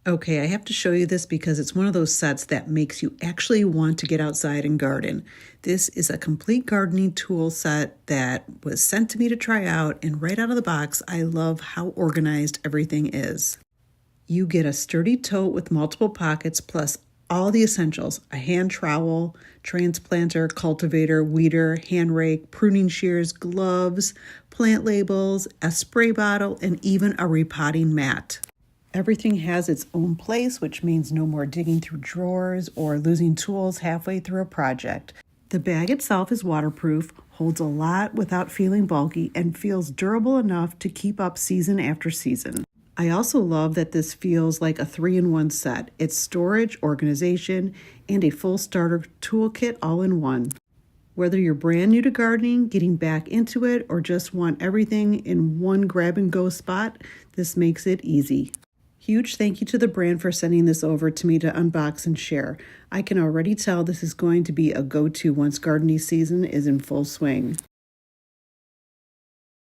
Okay, I have to show you this because it's one of those sets that makes you actually want to get outside and garden. This is a complete gardening tool set that was sent to me to try out, and right out of the box, I love how organized everything is. You get a sturdy tote with multiple pockets plus all the essentials: a hand trowel, transplanter, cultivator, weeder, hand rake, pruning shears, gloves, plant labels, a spray bottle, and even a repotting mat. Everything has its own place, which means no more digging through drawers or losing tools halfway through a project. The bag itself is waterproof, holds a lot without feeling bulky, and feels durable enough to keep up season after season. I also love that this feels like a 3-in-1 set. It's storage, organization, and a full starter toolkit all in one. Whether you're brand new to gardening, getting back into it, or just want everything in one grab-and-go spot, this makes it easy. Huge thank you to the brand for sending this over to me to unbox and share. I can already tell this is going to be a go-to once gardening season is in full swing.